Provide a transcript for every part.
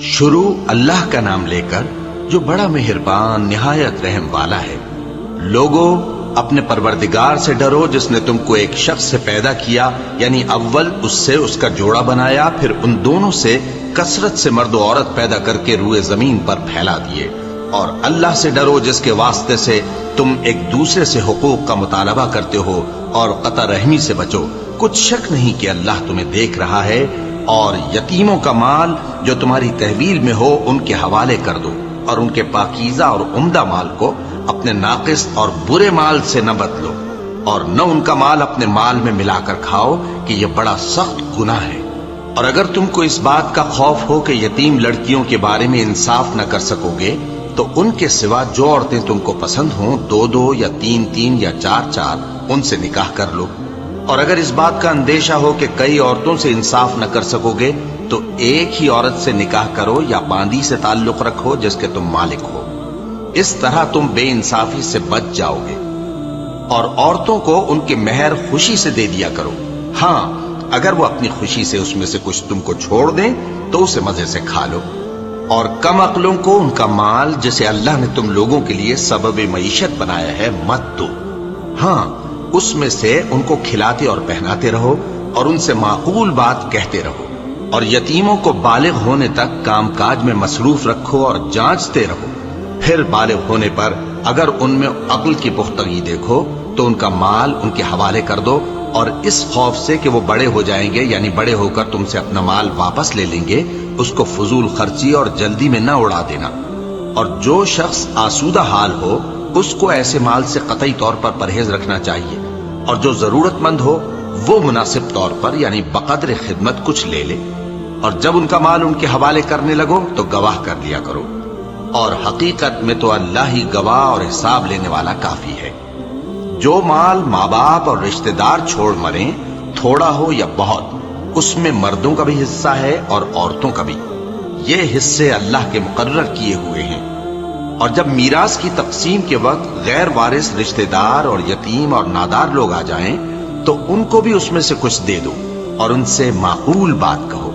شروع اللہ کا نام لے کر جو بڑا مہربان نہایت رحم والا ہے۔ لوگو اپنے پروردگار سے ڈرو جس نے تم کو ایک شخص سے پیدا کیا، یعنی اول اس سے اس کا جوڑا بنایا، پھر ان دونوں سے کثرت سے مرد و عورت پیدا کر کے روئے زمین پر پھیلا دیے۔ اور اللہ سے ڈرو جس کے واسطے سے تم ایک دوسرے سے حقوق کا مطالبہ کرتے ہو، اور قطع رحمی سے بچو۔ کچھ شک نہیں کہ اللہ تمہیں دیکھ رہا ہے۔ اور یتیموں کا مال جو تمہاری تحویل میں ہو ان کے حوالے کر دو، اور ان کے پاکیزہ اور عمدہ مال کو اپنے ناقص اور برے مال سے نہ بدلو، اور نہ ان کا مال اپنے مال میں ملا کر کھاؤ کہ یہ بڑا سخت گناہ ہے۔ اور اگر تم کو اس بات کا خوف ہو کہ یتیم لڑکیوں کے بارے میں انصاف نہ کر سکو گے، تو ان کے سوا جو عورتیں تم کو پسند ہوں، 2 یا 3 یا 4 ان سے نکاح کر لو۔ اور اگر اس بات کا اندیشہ ہو کہ کئی عورتوں سے انصاف نہ کر سکو گے، تو ایک ہی عورت سے نکاح کرو یا باندی سے تعلق رکھو جس کے تم مالک ہو۔ اس طرح تم بے انصافی سے بچ جاؤ گے۔ اور عورتوں کو ان کے مہر خوشی سے دے دیا کرو۔ ہاں، اگر وہ اپنی خوشی سے اس میں سے کچھ تم کو چھوڑ دیں تو اسے مزے سے کھا لو۔ اور کم عقلوں کو ان کا مال جسے اللہ نے تم لوگوں کے لیے سبب معیشت بنایا ہے مت دو۔ ہاں، اس میں سے ان کو کھلاتے اور پہناتے رہو، اور ان سے معقول بات کہتے رہو۔ اور یتیموں کو بالغ ہونے تک کام کاج میں مصروف رکھو اور جانچتے رہو۔ پھر بالغ ہونے پر اگر ان میں عقل کی پختگی دیکھو تو ان کا مال ان کے حوالے کر دو، اور اس خوف سے کہ وہ بڑے ہو جائیں گے، یعنی بڑے ہو کر تم سے اپنا مال واپس لے لیں گے، اس کو فضول خرچی اور جلدی میں نہ اڑا دینا۔ اور جو شخص آسودہ حال ہو اس کو ایسے مال سے قطعی طور پر پرہیز رکھنا چاہیے، اور جو ضرورت مند ہو وہ مناسب طور پر یعنی بقدر خدمت کچھ لے لے۔ اور جب ان کا مال ان کے حوالے کرنے لگو تو گواہ کر لیا کرو، اور حقیقت میں تو اللہ ہی گواہ اور حساب لینے والا کافی ہے۔ جو مال ماں باپ اور رشتہ دار چھوڑ مریں، تھوڑا ہو یا بہت، اس میں مردوں کا بھی حصہ ہے اور عورتوں کا بھی۔ یہ حصے اللہ کے مقرر کیے ہوئے ہیں۔ اور جب میراث کی تقسیم کے وقت غیر وارث رشتہ دار اور یتیم اور نادار لوگ آ جائیں تو ان کو بھی اس میں سے کچھ دے دو، اور ان سے معقول بات کہو۔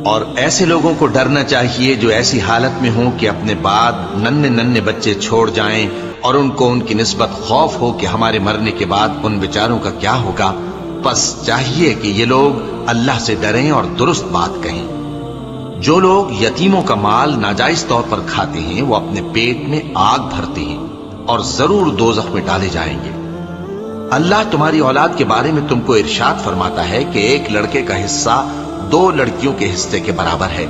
اور ایسے لوگوں کو ڈرنا چاہیے جو ایسی حالت میں ہوں کہ اپنے بعد ننھے بچے چھوڑ جائیں، اور ان کو ان کی نسبت خوف ہو کہ ہمارے مرنے کے بعد ان بیچاروں کا کیا ہوگا۔ پس چاہیے کہ یہ لوگ اللہ سے ڈریں اور درست بات کہیں۔ جو لوگ یتیموں کا مال ناجائز طور پر کھاتے ہیں وہ اپنے پیٹ میں آگ بھرتے ہیں اور ضرور دوزخ میں ڈالے جائیں گے۔ اللہ تمہاری اولاد کے بارے میں تم کو ارشاد فرماتا ہے کہ ایک لڑکے کا حصہ 2 لڑکیوں کے حصے کے برابر ہے۔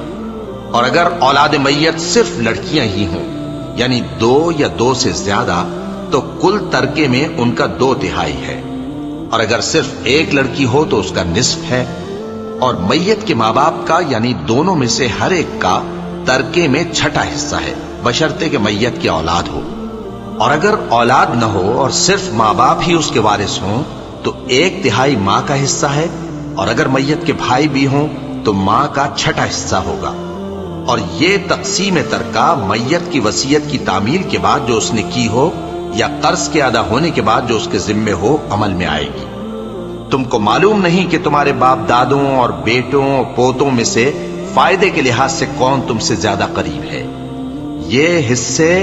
اور اگر اولاد میت صرف لڑکیاں ہی ہوں، یعنی 2 یا 2 سے زیادہ، تو کل ترکے میں ان کا 2/3 ہے۔ اور اگر صرف ایک لڑکی ہو تو اس کا نصف ہے۔ اور میت کے ماں باپ کا یعنی دونوں میں سے ہر ایک کا ترکے میں 6واں حصہ ہے، بشرطے کہ میت کی اولاد ہو۔ اور اگر اولاد نہ ہو اور صرف ماں باپ ہی اس کے وارث ہوں تو 1/3 ماں کا حصہ ہے۔ اور اگر میت کے بھائی بھی ہوں تو ماں کا 6واں حصہ ہوگا۔ اور یہ تقسیم ترکہ میت کی وصیت کی تعمیل کے بعد جو اس نے کی ہو یا قرض کے ادا ہونے کے بعد جو اس کے ذمے ہو عمل میں آئے گی۔ تم کو معلوم نہیں کہ تمہارے باپ دادوں اور بیٹوں اور پوتوں میں سے فائدے کے لحاظ سے کون تم سے زیادہ قریب ہے۔ یہ حصے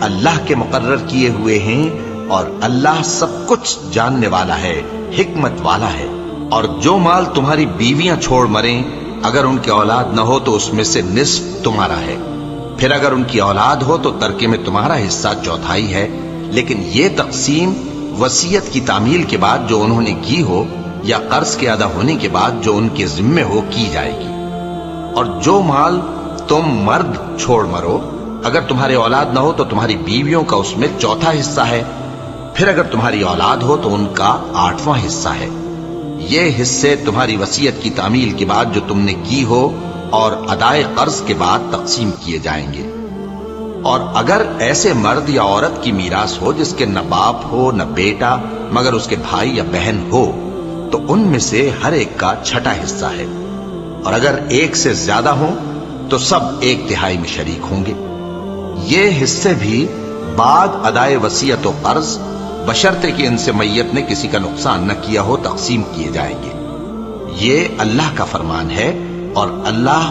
اللہ کے مقرر کیے ہوئے ہیں، اور اللہ سب کچھ جاننے والا ہے، حکمت والا ہے۔ اور جو مال تمہاری بیویاں چھوڑ مریں، اگر ان کی اولاد نہ ہو تو اس میں سے نصف تمہارا ہے۔ پھر اگر ان کی اولاد ہو تو ترکے میں تمہارا حصہ 1/4 ہے۔ لیکن یہ تقسیم وصیت کی تعمیل کے بعد جو انہوں نے کی ہو یا قرض کے ادا ہونے کے بعد جو ان کے ذمے ہو کی جائے گی۔ اور جو مال تم مرد چھوڑ مرو، اگر تمہارے اولاد نہ ہو تو تمہاری بیویوں کا اس میں 1/4 حصہ ہے۔ پھر اگر تمہاری اولاد ہو تو ان کا 8واں حصہ ہے۔ یہ حصے تمہاری وصیت کی تعمیل کے بعد جو تم نے کی ہو اور ادائے قرض کے بعد تقسیم کیے جائیں گے۔ اور اگر ایسے مرد یا عورت کی میراث ہو جس کے نہ باپ ہو نہ بیٹا مگر اس کے بھائی یا بہن ہو، تو ان میں سے ہر ایک کا 6واں حصہ ہے۔ اور اگر ایک سے زیادہ ہوں تو سب 1/3 میں شریک ہوں گے۔ یہ حصے بھی بعد ادائے وصیت و قرض بشرطے کہ ان سے میت نے کسی کا نقصان نہ کیا ہو تقسیم کیے جائیں گے۔ یہ اللہ کا فرمان ہے، اور اللہ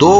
2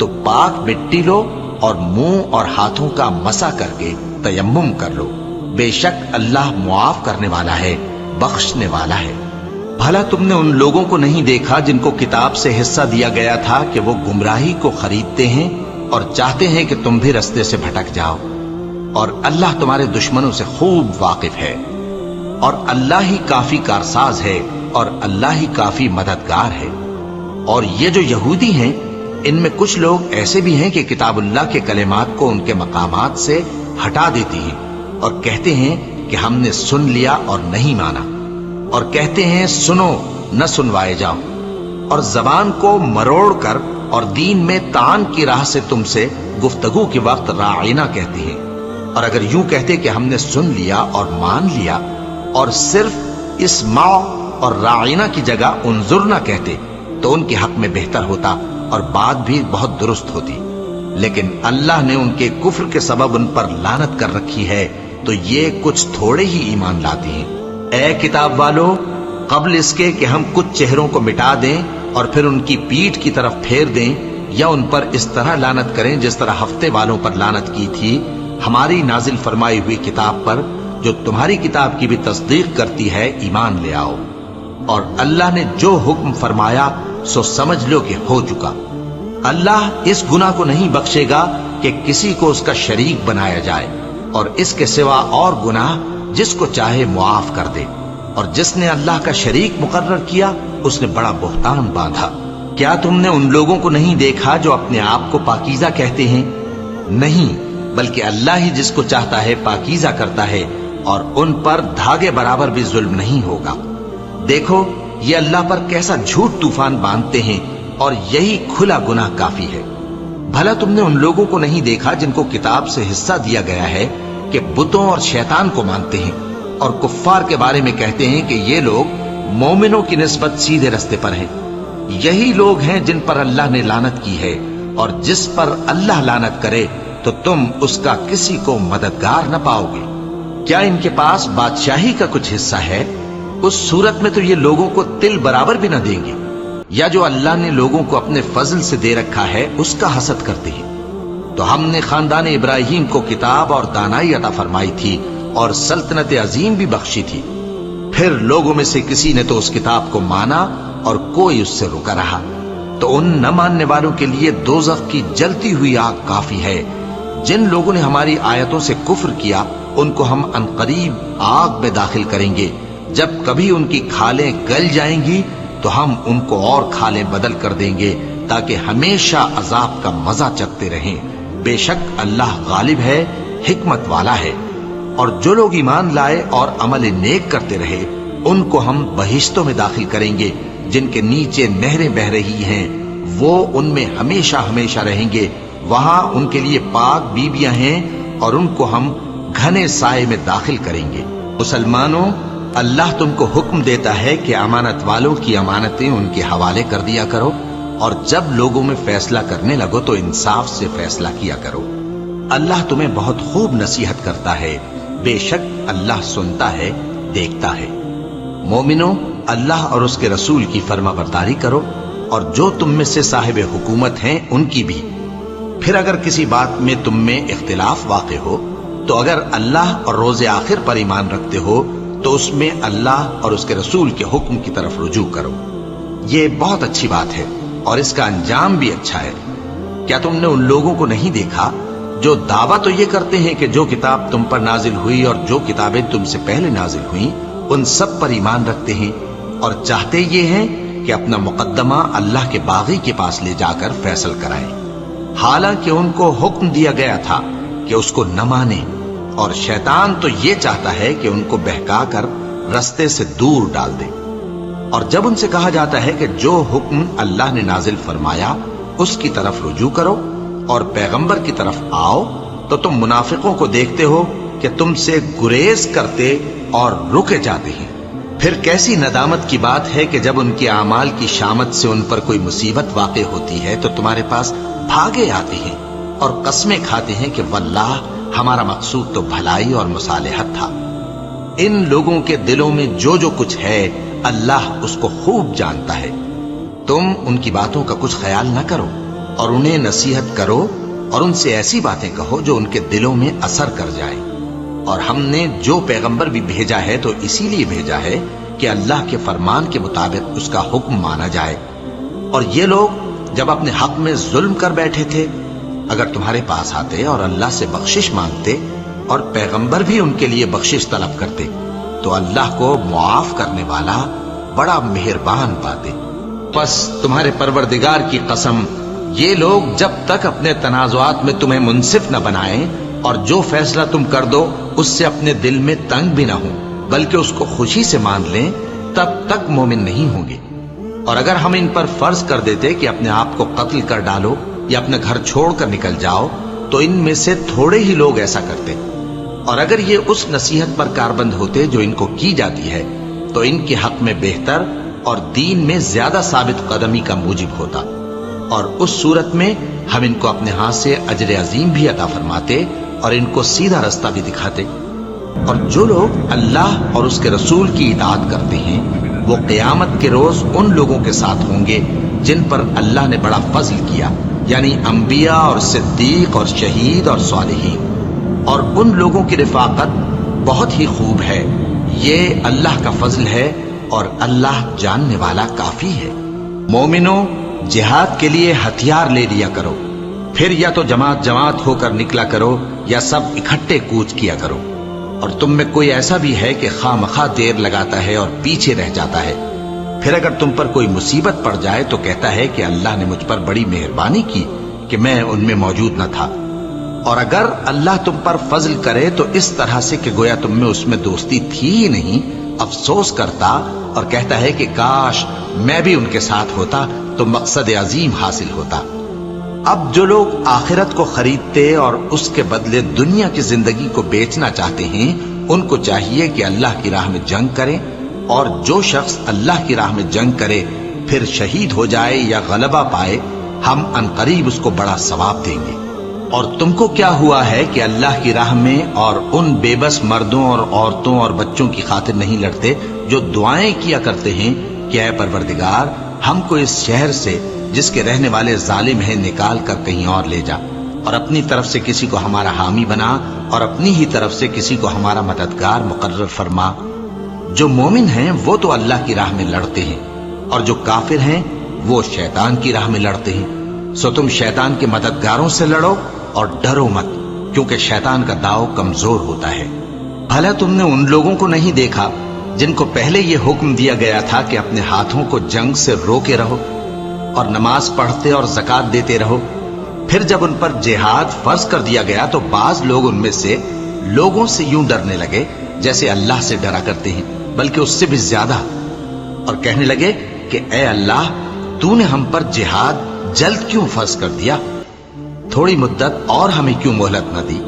تو پاک مٹی لو اور منہ اور ہاتھوں کا مسح کر کے تیمم کر لو، بے شک اللہ معاف کرنے والا ہے، بخشنے والا ہے۔ بھلا تم نے ان لوگوں کو نہیں دیکھا جن کو کتاب سے حصہ دیا گیا تھا کہ وہ گمراہی کو خریدتے ہیں اور چاہتے ہیں کہ تم بھی رستے سے بھٹک جاؤ، اور اللہ تمہارے دشمنوں سے خوب واقف ہے، اور اللہ ہی کافی کارساز ہے، اور اللہ ہی کافی مددگار ہے۔ اور یہ جو یہودی ہیں، ان میں کچھ لوگ ایسے بھی ہیں کہ کتاب اللہ کے کلمات کو ان کے مقامات سے ہٹا دیتی ہیں اور کہتے ہیں کہ ہم نے سن لیا اور نہیں مانا، اور کہتے ہیں سنو نہ سنوائے جاؤ، اور زبان کو مروڑ کر اور دین میں طعن کی راہ سے تم سے گفتگو کے وقت راعینا کہتے ہیں۔ اور اگر یوں کہتے کہ ہم نے سن لیا اور مان لیا، اور صرف اسمع اور راعینا کی جگہ انظرنا کہتے، تو ان کے حق میں بہتر ہوتا اور بات بھی بہت درست ہوتی۔ لیکن اللہ نے ان کے کفر کے سبب ان پر لعنت کر رکھی ہے، تو یہ کچھ تھوڑے ہی ایمان لاتے ہیں۔ اے کتاب والو، قبل اس کے کہ ہم کچھ چہروں کو مٹا دیں اور پھر ان کی پیٹھ کی طرف پھیر دیں یا ان پر اس طرح لعنت کریں جس طرح ہفتے والوں پر لعنت کی تھی، ہماری نازل فرمائی ہوئی کتاب پر جو تمہاری کتاب کی بھی تصدیق کرتی ہے ایمان لے آؤ۔ اور اللہ نے جو حکم فرمایا سو سمجھ لو کہ ہو چکا۔ اللہ اس گناہ کو نہیں بخشے گا کہ کسی کو اس کا شریک بنایا جائے، اور اس کے سوا اور گناہ جس کو چاہے معاف کر دے، اور جس نے اللہ کا شریک مقرر کیا اس نے بڑا بہتان باندھا۔ کیا تم نے ان لوگوں کو نہیں دیکھا جو اپنے آپ کو پاکیزہ کہتے ہیں؟ نہیں، بلکہ اللہ ہی جس کو چاہتا ہے پاکیزہ کرتا ہے، اور ان پر دھاگے برابر بھی ظلم نہیں ہوگا۔ دیکھو یہ اللہ پر کیسا جھوٹ طوفان باندھتے ہیں، اور یہی کھلا گناہ کافی ہے۔ بھلا تم نے ان لوگوں کو نہیں دیکھا جن کو کتاب سے حصہ دیا گیا ہے کہ بتوں اور شیطان کو مانتے ہیں، اور کفار کے بارے میں کہتے ہیں کہ یہ لوگ مومنوں کی نسبت سیدھے رستے پر ہیں۔ یہی لوگ ہیں جن پر اللہ نے لعنت کی ہے، اور جس پر اللہ لعنت کرے تو تم اس کا کسی کو مددگار نہ پاؤ گے۔ کیا ان کے پاس بادشاہی کا کچھ حصہ ہے؟ اس صورت میں تو یہ لوگوں کو تل برابر بھی نہ دیں گے۔ یا جو اللہ نے لوگوں کو اپنے فضل سے دے رکھا ہے اس کا حسد کرتے ہیں۔ تو ہم نے خاندان ابراہیم کو کتاب اور دانائی عطا فرمائی تھی اور سلطنت عظیم بھی بخشی تھی۔ پھر لوگوں میں سے کسی نے تو اس کتاب کو مانا اور کوئی اس سے رکا رہا، تو ان نہ ماننے والوں کے لیے دوزخ کی جلتی ہوئی آگ کافی ہے۔ جن لوگوں نے ہماری آیتوں سے کفر کیا ان کو ہم عنقریب آگ میں داخل کریں گے۔ جب کبھی ان کی کھالیں گل جائیں گی تو ہم ان کو اور کھالیں بدل کر دیں گے تاکہ ہمیشہ عذاب کا مزہ چکھتے رہیں۔ بے شک اللہ غالب ہے، حکمت والا ہے۔ اور جو لوگ ایمان لائے اور عمل نیک کرتے رہے ان کو ہم بہشتوں میں داخل کریں گے جن کے نیچے نہریں بہ رہی ہیں، وہ ان میں ہمیشہ ہمیشہ رہیں گے۔ وہاں ان کے لیے پاک بیویاں ہیں اور ان کو ہم گھنے سائے میں داخل کریں گے۔ مسلمانوں، اللہ تم کو حکم دیتا ہے کہ امانت والوں کی امانتیں ان کے حوالے کر دیا کرو، اور جب لوگوں میں فیصلہ کرنے لگو تو انصاف سے فیصلہ کیا کرو۔ اللہ تمہیں بہت خوب نصیحت کرتا ہے، بے شک اللہ سنتا ہے، دیکھتا ہے۔ مومنوں، اللہ اور اس کے رسول کی فرما برداری کرو، اور جو تم میں سے صاحب حکومت ہیں ان کی بھی۔ پھر اگر کسی بات میں تم میں اختلاف واقع ہو تو اگر اللہ اور روز آخر پر ایمان رکھتے ہو تو اس میں اللہ اور اس کے رسول کے حکم کی طرف رجوع کرو۔ یہ بہت اچھی بات ہے اور اس کا انجام بھی اچھا ہے۔ کیا تم نے ان لوگوں کو نہیں دیکھا جو دعویٰ تو یہ کرتے ہیں کہ جو کتاب تم پر نازل ہوئی اور جو کتابیں تم سے پہلے نازل ہوئیں ان سب پر ایمان رکھتے ہیں، اور چاہتے یہ ہیں کہ اپنا مقدمہ اللہ کے باغی کے پاس لے جا کر فیصل کرائیں، حالانکہ ان کو حکم دیا گیا تھا کہ اس کو نہ مانیں، اور شیطان تو یہ چاہتا ہے کہ ان کو بہکا کر رستے سے دور ڈال دے۔ اور جب ان سے کہا جاتا ہے کہ جو حکم اللہ نے نازل فرمایا اس کی طرف رجوع کرو اور پیغمبر کی طرف آؤ، تو تم منافقوں کو دیکھتے ہو کہ تم سے گریز کرتے اور رکے جاتے ہیں۔ پھر کیسی ندامت کی بات ہے کہ جب ان کے اعمال کی شامت سے ان پر کوئی مصیبت واقع ہوتی ہے تو تمہارے پاس بھاگے آتے ہیں اور قسمیں کھاتے ہیں کہ واللہ ہمارا مقصود تو بھلائی اور مصالحت تھا۔ ان لوگوں کے دلوں میں جو کچھ ہے اللہ اس کو خوب جانتا ہے۔ تم ان کی باتوں کا کچھ خیال نہ کرو، اور انہیں نصیحت کرو اور ان سے ایسی باتیں کہو جو ان کے دلوں میں اثر کر جائے۔ اور ہم نے جو پیغمبر بھی بھیجا ہے تو اسی لیے بھیجا ہے کہ اللہ کے فرمان کے مطابق اس کا حکم مانا جائے۔ اور یہ لوگ جب اپنے حق میں ظلم کر بیٹھے تھے، اگر تمہارے پاس آتے اور اللہ سے بخشش مانگتے اور پیغمبر بھی ان کے لیے بخشش طلب کرتے تو اللہ کو معاف کرنے والا بڑا مہربان پاتے۔ پس تمہارے پروردگار کی قسم، یہ لوگ جب تک اپنے تنازعات میں تمہیں منصف نہ بنائیں اور جو فیصلہ تم کر دو اس سے اپنے دل میں تنگ بھی نہ ہوں بلکہ اس کو خوشی سے مان لیں، تب تک مومن نہیں ہوں گے۔ اور اگر ہم ان پر فرض کر دیتے کہ اپنے آپ کو قتل کر ڈالو یا اپنے گھر چھوڑ کر نکل جاؤ تو ان میں سے تھوڑے ہی لوگ ایسا کرتے۔ اور اگر یہ اس نصیحت پر کاربند ہوتے جو ان کو کی جاتی ہے تو ان کے حق میں بہتر اور دین میں زیادہ ثابت قدمی کا موجب ہوتا، اور اس صورت میں ہم ان کو اپنے ہاتھ سے اجر عظیم بھی عطا فرماتے اور ان کو سیدھا رستہ بھی دکھاتے۔ اور جو لوگ اللہ اور اس کے رسول کی اطاعت کرتے ہیں وہ قیامت کے روز ان لوگوں کے ساتھ ہوں گے جن پر اللہ نے بڑا فضل کیا، یعنی انبیاء اور صدیق اور شہید اور صالحین، اور ان لوگوں کی رفاقت بہت ہی خوب ہے۔ یہ اللہ کا فضل ہے اور اللہ جاننے والا کافی ہے۔ مومنوں، جہاد کے لیے ہتھیار لے لیا کرو، پھر یا تو جماعت جماعت ہو کر نکلا کرو یا سب اکٹھے کوچ کیا کرو۔ اور تم میں کوئی ایسا بھی ہے کہ خواہ مخواہ دیر لگاتا ہے اور پیچھے رہ جاتا ہے، پھر اگر تم پر کوئی مصیبت پڑ جائے تو کہتا ہے کہ اللہ نے مجھ پر بڑی مہربانی کی کہ میں ان میں موجود نہ تھا۔ اور اگر اللہ تم پر فضل کرے تو اس طرح سے کہ گویا تم میں اس میں دوستی تھی ہی نہیں، افسوس کرتا اور کہتا ہے کہ کاش میں بھی ان کے ساتھ ہوتا تو مقصد عظیم حاصل ہوتا۔ اب جو لوگ آخرت کو خریدتے اور اس کے بدلے دنیا کی زندگی کو بیچنا چاہتے ہیں ان کو چاہیے کہ اللہ کی راہ میں جنگ کریں، اور جو شخص اللہ کی راہ میں جنگ کرے پھر شہید ہو جائے یا غلبہ پائے ہم عنقریب اس کو بڑا ثواب دیں گے۔ اور تم کو کیا ہوا ہے کہ اللہ کی راہ میں اور ان بے بس مردوں اور عورتوں اور بچوں کی خاطر نہیں لڑتے جو دعائیں کیا کرتے ہیں کہ اے پروردگار ہم کو اس شہر سے جس کے رہنے والے ظالم ہیں نکال کر کہیں اور لے جا، اور اپنی طرف سے کسی کو ہمارا حامی بنا اور اپنی ہی طرف سے کسی کو ہمارا مددگار مقرر فرما۔ جو مومن ہیں وہ تو اللہ کی راہ میں لڑتے ہیں، اور جو کافر ہیں وہ شیطان کی راہ میں لڑتے ہیں، سو تم شیطان کے مددگاروں سے لڑو اور ڈرو مت، کیونکہ شیطان کا داؤ کمزور ہوتا ہے۔ بھلا تم نے ان لوگوں کو نہیں دیکھا جن کو پہلے یہ حکم دیا گیا تھا کہ اپنے ہاتھوں کو جنگ سے روکے رہو اور نماز پڑھتے اور زکوٰۃ دیتے رہو، پھر جب ان پر جہاد فرض کر دیا گیا تو بعض لوگ ان میں سے لوگوں سے یوں ڈرنے لگے جیسے اللہ سے ڈرا کرتے ہیں، بلکہ اس سے بھی زیادہ، اور کہنے لگے کہ اے اللہ تو نے ہم پر جہاد جلد کیوں فرض کر دیا، تھوڑی مدت اور ہمیں کیوں مہلت نہ دی۔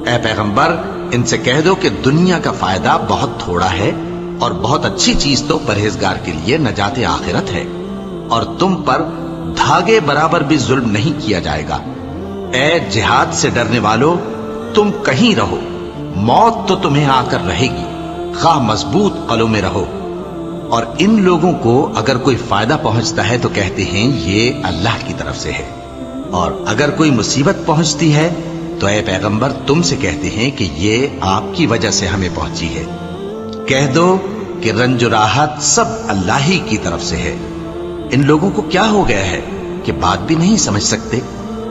اے پیغمبر ان سے کہہ دو کہ دنیا کا فائدہ بہت تھوڑا ہے اور بہت اچھی چیز تو پرہیزگار کے لیے نجات آخرت ہے، اور تم پر دھاگے برابر بھی ظلم نہیں کیا جائے گا۔ اے جہاد سے ڈرنے والو، تم کہیں رہو، موت تو تمہیں آ کر رہے گی، خواہ مضبوط قلعوں میں رہو۔ اور ان لوگوں کو اگر کوئی فائدہ پہنچتا ہے تو کہتے ہیں یہ اللہ کی طرف سے ہے، اور اگر کوئی مصیبت پہنچتی ہے تو اے پیغمبر تم سے کہتے ہیں کہ یہ آپ کی وجہ سے ہمیں پہنچی ہے۔ کہہ دو کہ رنج و راحت سب اللہ ہی کی طرف سے ہے۔ ان لوگوں کو کیا ہو گیا ہے کہ بات بھی نہیں سمجھ سکتے؟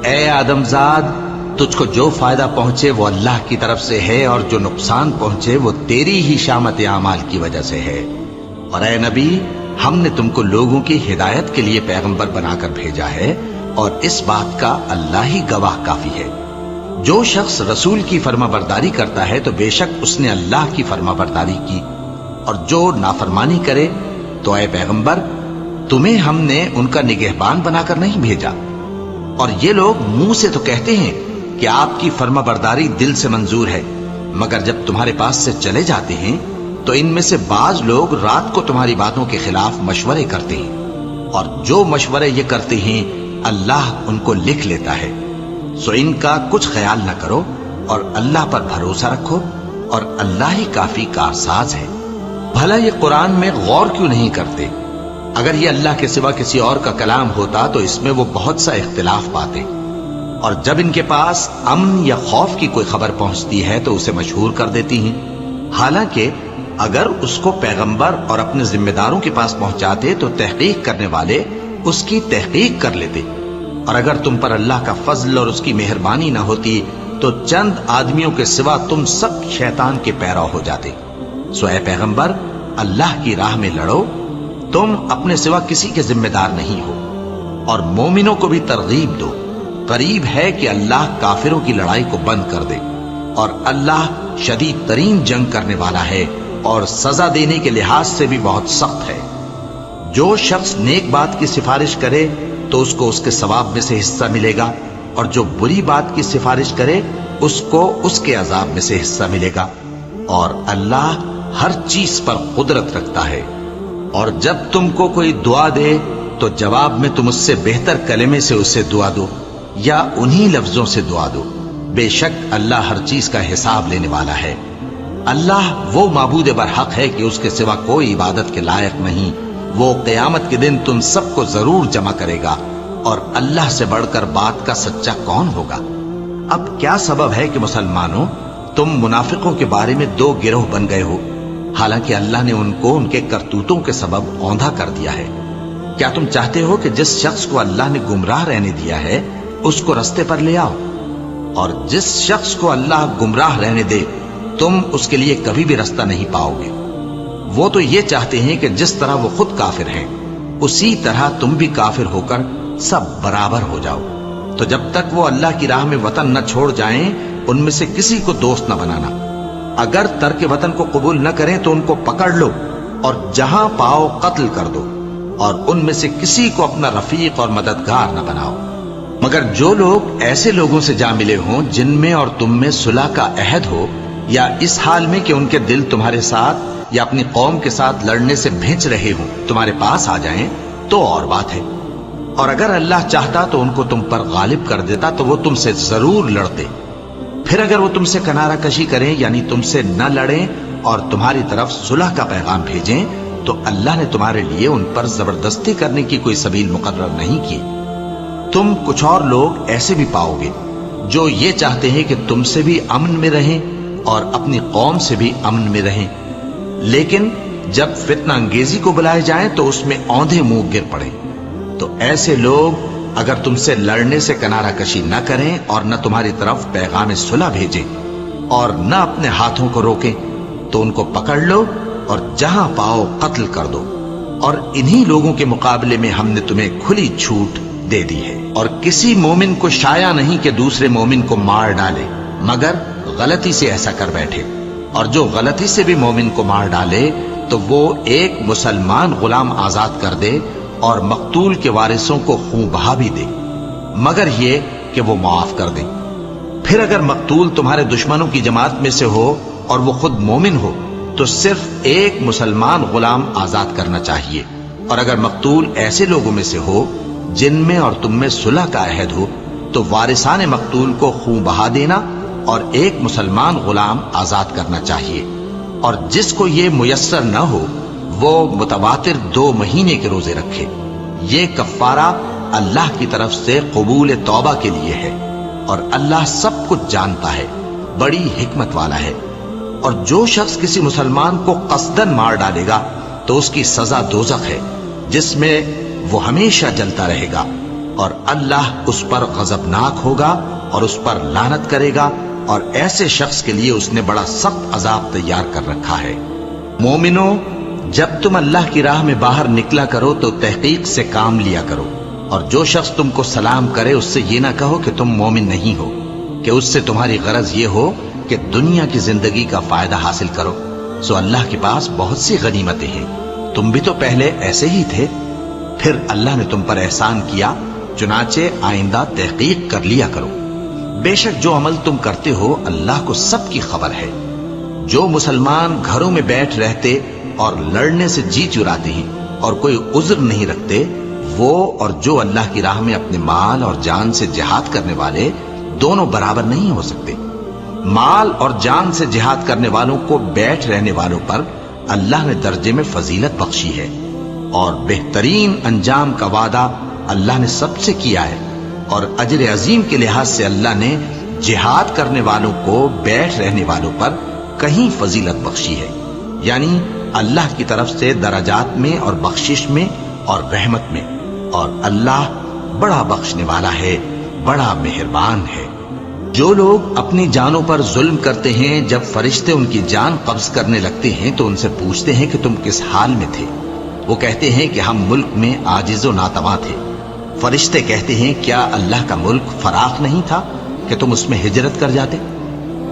اے آدم زاد، تجھ کو جو فائدہ پہنچے وہ اللہ کی طرف سے ہے، اور جو نقصان پہنچے وہ تیری ہی شامت اعمال کی وجہ سے ہے۔ اور اے نبی، ہم نے تم کو لوگوں کی ہدایت کے لیے پیغمبر بنا کر بھیجا ہے، اور اس بات کا اللہ ہی گواہ کافی ہے۔ جو شخص رسول کی فرما برداری کرتا ہے تو بے شک اس نے اللہ کی فرما برداری کی، اور جو نافرمانی کرے تو اے پیغمبر تمہیں ہم نے ان کا نگہبان بنا کر نہیں بھیجا۔ اور یہ لوگ منہ سے تو کہتے ہیں کہ آپ کی فرما برداری دل سے منظور ہے، مگر جب تمہارے پاس سے چلے جاتے ہیں تو ان میں سے بعض لوگ رات کو تمہاری باتوں کے خلاف مشورے کرتے ہیں، اور جو مشورے یہ کرتے ہیں اللہ ان کو لکھ لیتا ہے۔ سو ان کا کچھ خیال نہ کرو اور اللہ پر بھروسہ رکھو، اور اللہ ہی کافی کارساز ہے۔ بھلا یہ قرآن میں غور کیوں نہیں کرتے؟ اگر یہ اللہ کے سوا کسی اور کا کلام ہوتا تو اس میں وہ بہت سا اختلاف پاتے، اور جب ان کے پاس امن یا خوف کی کوئی خبر پہنچتی ہے تو اسے مشہور کر دیتی ہیں، حالانکہ اگر اس کو پیغمبر اور اپنے ذمہ داروں کے پاس پہنچاتے تو تحقیق کرنے والے اس کی تحقیق کر لیتے، اور اگر تم پر اللہ کا فضل اور اس کی مہربانی نہ ہوتی تو چند آدمیوں کے سوا تم سب شیطان کے پیرو ہو جاتے۔ سو اے پیغمبر، اللہ کی راہ میں لڑو، تم اپنے سوا کسی کے ذمہ دار نہیں ہو، اور مومنوں کو بھی ترغیب دو، قریب ہے کہ اللہ کافروں کی لڑائی کو بند کر دے، اور اللہ شدید ترین جنگ کرنے والا ہے اور سزا دینے کے لحاظ سے بھی بہت سخت ہے۔ جو شخص نیک بات کی سفارش کرے تو اس کو اس کے ثواب میں سے حصہ ملے گا، اور جو بری بات کی سفارش کرے اس کو اس کے عذاب میں سے حصہ ملے گا، اور اللہ ہر چیز پر قدرت رکھتا ہے۔ اور جب تم کو کوئی دعا دے تو جواب میں تم اس سے بہتر کلمے سے اسے دعا دو یا انہی لفظوں سے دعا دو، بے شک اللہ ہر چیز کا حساب لینے والا ہے۔ اللہ وہ معبود برحق ہے کہ اس کے سوا کوئی عبادت کے لائق نہیں، وہ قیامت کے دن تم سب کو ضرور جمع کرے گا، اور اللہ سے بڑھ کر بات کا سچا کون ہوگا؟ اب کیا سبب ہے کہ مسلمانوں تم منافقوں کے بارے میں دو گروہ بن گئے ہو، حالانکہ اللہ نے ان کو ان کے کرتوتوں کے سبب اوندھا کر دیا ہے؟ کیا تم چاہتے ہو کہ جس شخص کو اللہ نے گمراہ رہنے دیا ہے اس کو رستے پر لے آؤ، اور جس شخص کو اللہ گمراہ رہنے دے تم اس کے لیے کبھی بھی رستہ نہیں پاؤ گے؟ وہ تو یہ چاہتے ہیں کہ جس طرح وہ خود کافر ہیں اسی طرح تم بھی کافر ہو کر سب برابر ہو جاؤ۔ تو جب تک وہ اللہ کی راہ میں وطن نہ چھوڑ جائیں ان میں سے کسی کو دوست نہ بنانا، اگر ترک وطن کو قبول نہ کریں تو ان کو پکڑ لو اور جہاں پاؤ قتل کر دو، اور ان میں سے کسی کو اپنا رفیق اور مددگار نہ بناؤ، مگر جو لوگ ایسے لوگوں سے جا ملے ہوں جن میں اور تم میں صلح کا عہد ہو، یا اس حال میں کہ ان کے دل تمہارے ساتھ یا اپنی قوم کے ساتھ لڑنے سے بھنچ رہے ہوں تمہارے پاس آ جائیں تو اور بات ہے، اور اگر اللہ چاہتا تو ان کو تم پر غالب کر دیتا تو وہ تم سے ضرور لڑتے۔ پھر اگر وہ تم سے کنارہ کشی کریں یعنی تم سے نہ لڑیں اور تمہاری طرف صلح کا پیغام بھیجیں تو اللہ نے تمہارے لیے ان پر زبردستی کرنے کی کوئی سبیل مقرر نہیں کی۔ تم کچھ اور لوگ ایسے بھی پاؤ گے جو یہ چاہتے ہیں کہ تم سے بھی امن میں رہیں اور اپنی قوم سے بھی امن میں رہیں، لیکن جب فتنہ انگیزی کو بلائے جائیں تو اس میں اوندھے منہ گر پڑیں۔ تو ایسے لوگ اگر تم سے لڑنے سے کنارہ کشی نہ کریں اور نہ تمہاری طرف پیغام صلح بھیجیں اور نہ اپنے ہاتھوں کو روکیں تو ان کو پکڑ لو اور جہاں پاؤ قتل کر دو، اور انہی لوگوں کے مقابلے میں ہم نے تمہیں کھلی چھوٹ دے دی ہے، اور کسی مومن کو شایع نہیں کہ دوسرے مومن کو مار ڈالے مگر غلطی سے ایسا کر بیٹھے، اور جو غلطی سے بھی مومن کو مار ڈالے تو وہ ایک مسلمان غلام آزاد کر دے اور مقتول کے وارثوں کو خون بہا بھی دے، مگر یہ کہ وہ معاف کر دیں۔ پھر اگر مقتول تمہارے دشمنوں کی جماعت میں سے ہو اور وہ خود مومن ہو تو صرف ایک مسلمان غلام آزاد کرنا چاہیے، اور اگر مقتول ایسے لوگوں میں سے ہو جن میں اور تم میں صلح کا عہد ہو تو وارثان مقتول کو خون بہا دینا اور ایک مسلمان غلام آزاد کرنا چاہیے، اور جس کو یہ میسر نہ ہو وہ متواتر 2 مہینے کے روزے رکھے۔ یہ کفارہ اللہ کی طرف سے قبول توبہ کے لیے ہے، اور اللہ سب کچھ جانتا ہے، بڑی حکمت والا ہے۔ اور جو شخص کسی مسلمان کو قصدن مار ڈالے گا تو اس کی سزا دوزخ ہے جس میں وہ ہمیشہ جلتا رہے گا، اور اللہ اس پر غضبناک ہوگا اور اس پر لعنت کرے گا، اور ایسے شخص کے لیے اس نے بڑا سخت عذاب تیار کر رکھا ہے۔ مومنوں، جب تم اللہ کی راہ میں باہر نکلا کرو تو تحقیق سے کام لیا کرو، اور جو شخص تم کو سلام کرے اس سے یہ نہ کہو کہ تم مومن نہیں ہو، کہ اس سے تمہاری غرض یہ ہو کہ دنیا کی زندگی کا فائدہ حاصل کرو۔ سو اللہ کے پاس بہت سی غنیمتیں ہیں، تم بھی تو پہلے ایسے ہی تھے، پھر اللہ نے تم پر احسان کیا، چنانچہ آئندہ تحقیق کر لیا کرو۔ بے شک جو عمل تم کرتے ہو اللہ کو سب کی خبر ہے۔ جو مسلمان گھروں میں بیٹھ رہتے اور لڑنے سے جی چراتے ہیں اور کوئی عذر نہیں رکھتے، وہ اور جو اللہ کی راہ میں اپنے مال اور جان سے جہاد کرنے والے دونوں برابر نہیں ہو سکتے۔ مال اور جان سے جہاد کرنے والوں کو بیٹھ رہنے والوں پر اللہ نے درجے میں فضیلت بخشی ہے، اور بہترین انجام کا وعدہ اللہ نے سب سے کیا ہے، اور اجر عظیم کے لحاظ سے اللہ نے جہاد کرنے والوں کو بیٹھ رہنے والوں پر کہیں فضیلت بخشی ہے، یعنی اللہ کی طرف سے درجات میں اور بخشش میں اور رحمت میں، اور اللہ بڑا بخشنے والا ہے، بڑا مہربان ہے۔ جو لوگ اپنی جانوں پر ظلم کرتے ہیں، جب فرشتے ان کی جان قبض کرنے لگتے ہیں تو ان سے پوچھتے ہیں کہ تم کس حال میں تھے؟ وہ کہتے ہیں کہ ہم ملک میں عاجز و ناتواں تھے۔ فرشتے کہتے ہیں کیا اللہ کا ملک فراخ نہیں تھا کہ تم اس میں ہجرت کر جاتے؟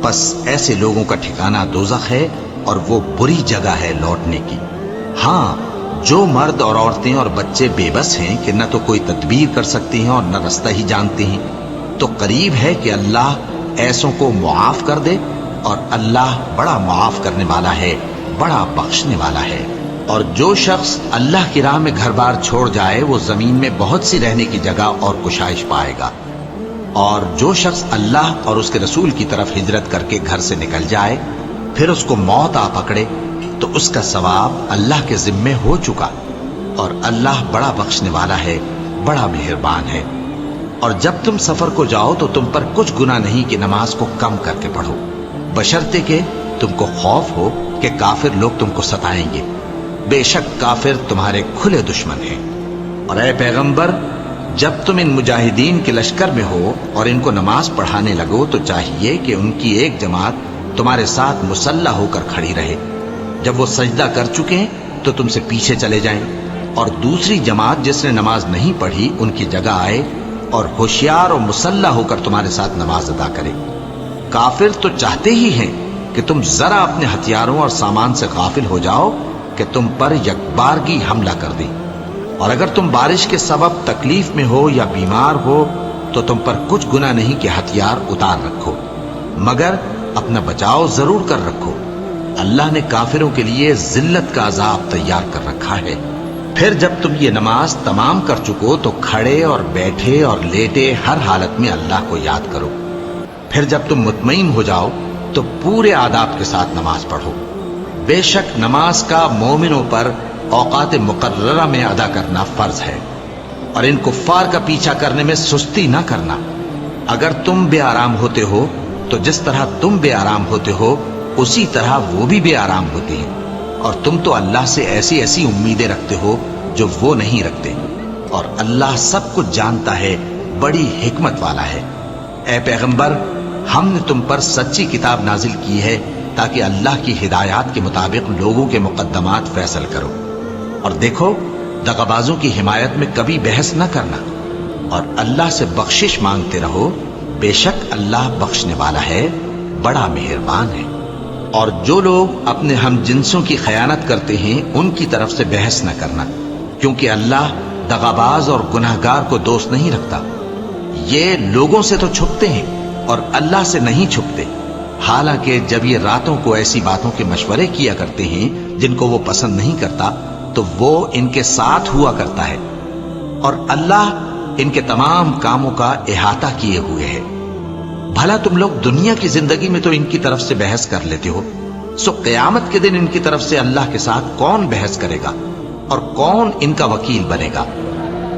بس ایسے لوگوں کا ٹھکانہ دوزخ ہے، اور وہ بری جگہ ہے لوٹنے کی۔ ہاں، جو مرد اور عورتیں اور بچے بے بس ہیں کہ نہ تو کوئی تدبیر کر سکتے ہیں اور نہ رستہ ہی جانتے ہیں، تو قریب ہے کہ اللہ ایسوں کو معاف کر دے، اور اللہ بڑا معاف کرنے والا ہے، بڑا بخشنے والا ہے۔ اور جو شخص اللہ کی راہ میں گھر بار چھوڑ جائے وہ زمین میں بہت سی رہنے کی جگہ اور کشائش پائے گا، اور جو شخص اللہ اور اس کے رسول کی طرف ہجرت کر کے گھر سے نکل جائے پھر اس کو موت آ پکڑے تو اس کا ثواب اللہ کے ذمے ہو چکا، اور اللہ بڑا بخشنے والا ہے، بڑا مہربان ہے۔ اور جب تم سفر کو جاؤ تو تم پر کچھ گناہ نہیں کہ نماز کو کم کر کے پڑھو، بشرطے کہ تم کو خوف ہو کہ کافر لوگ تم کو ستائیں گے، بے شک کافر تمہارے کھلے دشمن ہیں۔ اور اے پیغمبر، جب تم ان مجاہدین کے لشکر میں ہو اور ان کو نماز پڑھانے لگو تو چاہیے کہ ان کی ایک جماعت تمہارے ساتھ مسلح ہو کر کھڑی رہے، جب وہ سجدہ کر چکے تو تم سے پیچھے چلے جائیں، اور دوسری جماعت جس نے نماز نہیں پڑھی ان کی جگہ آئے اور ہوشیار اور مسلح ہو کر تمہارے ساتھ نماز ادا کرے۔ کافر تو چاہتے ہی ہیں کہ تم ذرا اپنے ہتھیاروں اور سامان سے غافل ہو جاؤ کہ تم پر یکبارگی حملہ کر دیں، اور اگر تم بارش کے سبب تکلیف میں ہو یا بیمار ہو تو تم پر کچھ گناہ نہیں کہ ہتھیار اتار رکھو، مگر اپنا بچاؤ ضرور کر رکھو۔ اللہ نے کافروں کے لیے ذلت کا عذاب تیار کر رکھا ہے۔ پھر جب تم یہ نماز تمام کر چکو تو کھڑے اور بیٹھے اور لیٹے ہر حالت میں اللہ کو یاد کرو۔ پھر جب تم مطمئن ہو جاؤ تو پورے آداب کے ساتھ نماز پڑھو۔ بے شک نماز کا مومنوں پر اوقات مقررہ میں ادا کرنا فرض ہے، اور ان کفار کا پیچھا کرنے میں سستی نہ کرنا۔ اگر تم بے آرام ہوتے ہو تو جس طرح تم بے آرام ہوتے ہو اسی طرح وہ بھی بے آرام ہوتے ہیں، اور تم تو اللہ سے ایسی ایسی امیدیں رکھتے ہو جو وہ نہیں رکھتے، اور اللہ سب کچھ جانتا ہے، بڑی حکمت والا ہے۔ اے پیغمبر، ہم نے تم پر سچی کتاب نازل کی ہے تاکہ اللہ کی ہدایات کے مطابق لوگوں کے مقدمات فیصل کرو، اور دیکھو دغابازوں کی حمایت میں کبھی بحث نہ کرنا، اور اللہ سے بخشش مانگتے رہو، بے شک اللہ بخشنے والا ہے، بڑا مہربان ہے۔ اور جو لوگ اپنے ہم جنسوں کی خیانت کرتے ہیں ان کی طرف سے بحث نہ کرنا، کیونکہ اللہ دغاباز اور گناہگار کو دوست نہیں رکھتا۔ یہ لوگوں سے تو چھپتے ہیں اور اللہ سے نہیں چھپتے، حالانکہ جب یہ راتوں کو ایسی باتوں کے مشورے کیا کرتے ہیں جن کو وہ پسند نہیں کرتا تو وہ ان کے ساتھ ہوا کرتا ہے، اور اللہ ان کے تمام کاموں کا احاطہ کیے ہوئے ہے۔ بھلا تم لوگ دنیا کی زندگی میں تو ان کی طرف سے بحث کر لیتے ہو، سو قیامت کے دن ان کی طرف سے اللہ کے ساتھ کون بحث کرے گا اور کون ان کا وکیل بنے گا؟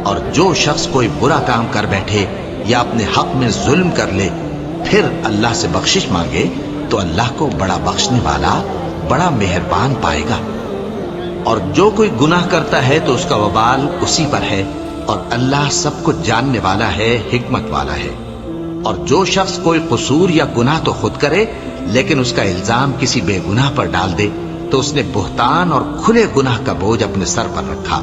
اور جو شخص کوئی برا کام کر بیٹھے یا اپنے حق میں ظلم کر لے پھر اللہ سے بخشش مانگے تو اللہ کو بڑا بخشنے والا، بڑا مہربان پائے گا۔ اور جو کوئی گناہ کرتا ہے تو اس کا وبال اسی پر ہے، اور اللہ سب کچھ جاننے والا ہے، حکمت والا ہے۔ اور جو شخص کوئی قصور یا گناہ تو خود کرے لیکن اس کا الزام کسی بے گناہ پر ڈال دے تو اس نے بہتان اور کھلے گناہ کا بوجھ اپنے سر پر رکھا۔